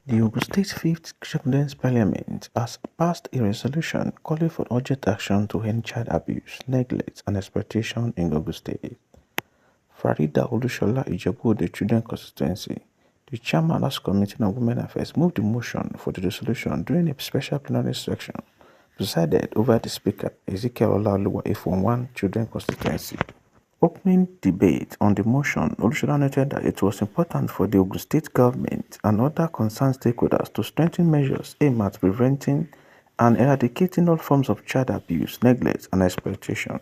The Ogun State 5th Children's Parliament has passed a resolution calling for urgent action to end child abuse, neglect, and exploitation in Ogun State. Farida Olushola Ijebu, the Children Constituency, the chairman of the Committee on Women Affairs, moved the motion for the resolution during a special plenary session presided over the Speaker, Ezekiel Olaoluwa from 1 Children Constituency. Opening debate on the motion, Olushola noted that it was important for the Ogun State government and other concerned stakeholders to strengthen measures aimed at preventing and eradicating all forms of child abuse, neglect, and exploitation.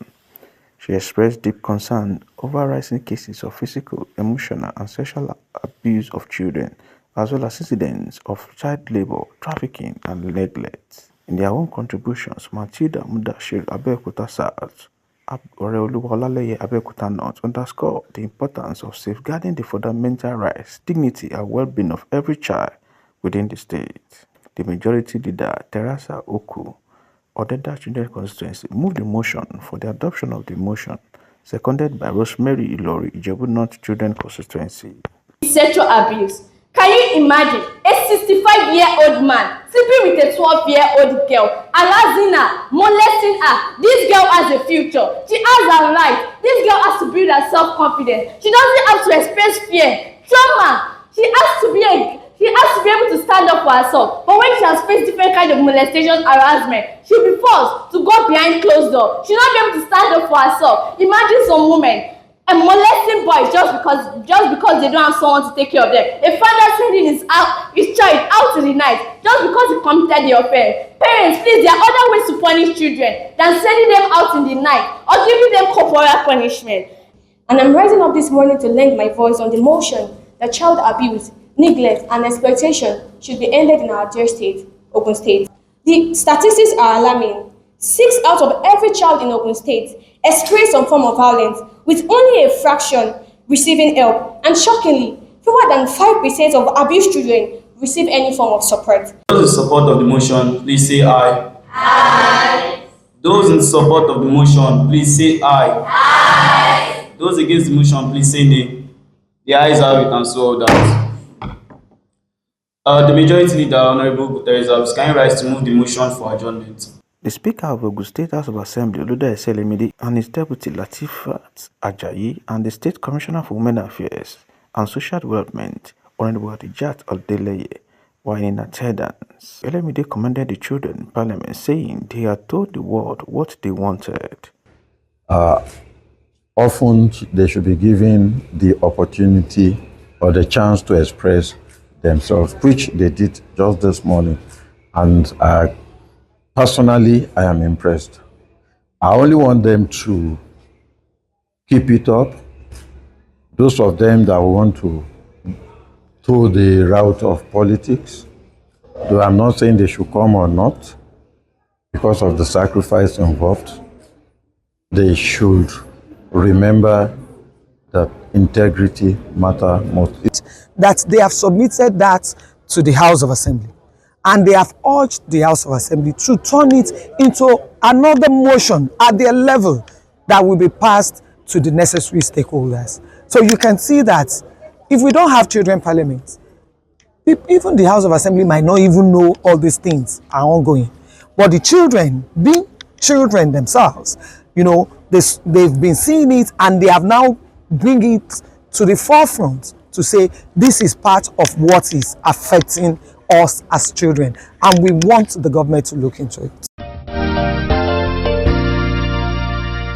She expressed deep concern over rising cases of physical, emotional, and sexual abuse of children, as well as incidents of child labor, trafficking, and neglect. In their own contributions, Matilda Mudashir Abeokuta South, Oreoluwa Olaleye Abeokuta North underscored the importance of safeguarding the fundamental rights, dignity, and well-being of every child within the state. The majority leader, Teresa Oku, Odeda Children Constituency, moved the motion for the adoption of the motion, seconded by Rosemary Ilori, Ijebu North Children Constituency. Sexual abuse. Can you imagine a 65-year-old man sleeping with a 12-year-old girl, harassing her, molesting her? This girl has a future. She has her life. This girl has to build her self-confidence. She doesn't have to experience fear, trauma. She has to be able to stand up for herself. But when she has faced different kind of molestation, harassment, she'll be forced to go behind closed doors. She'll not be able to stand up for herself. Imagine some women molesting boys just because they don't have someone to take care of them. A father sending his child out in the night just because he committed the offense. Parents, please, there are other ways to punish children than sending them out in the night or giving them corporal punishment. And I'm rising up this morning to lend my voice on the motion that child abuse, neglect, and exploitation should be ended in our dear state, Ogun State. The statistics are alarming. 6 out of every child in Ogun State experience some form of violence, with only a fraction receiving help. And shockingly, fewer than 5% of abused children receive any form of support. Those in support of the motion, please say aye. Aye. Those in support of the motion, please say aye. Aye. Those against the motion, please say nay. The ayes have it, and so that. The majority leader, Honorable Teresa, can you rise to move the motion for adjournment? The Speaker of Ogun State House of Assembly, Oluda Eselemide, and his deputy Latifat Ajayi, and the State Commissioner for Women Affairs and Social Development, Honorable Adijat Aldeleye, were in attendance. Eselemide commended the children in Parliament, saying they had told the world what they wanted. Often they should be given the opportunity or the chance to express themselves, which they did just this morning. And personally, I am impressed. I only want them to keep it up. Those of them that want to toe the route of politics, though I'm not saying they should come or not, because of the sacrifice involved, they should remember that integrity matters most. That they have submitted that to the House of Assembly. And they have urged the House of Assembly to turn it into another motion at their level that will be passed to the necessary stakeholders. So you can see that if we don't have children parliaments, even the House of Assembly might not even know all these things are ongoing. But the children, being children themselves, you know, they've been seeing it and they have now bring it to the forefront to say this is part of what is affecting us as children, and we want the government to look into it.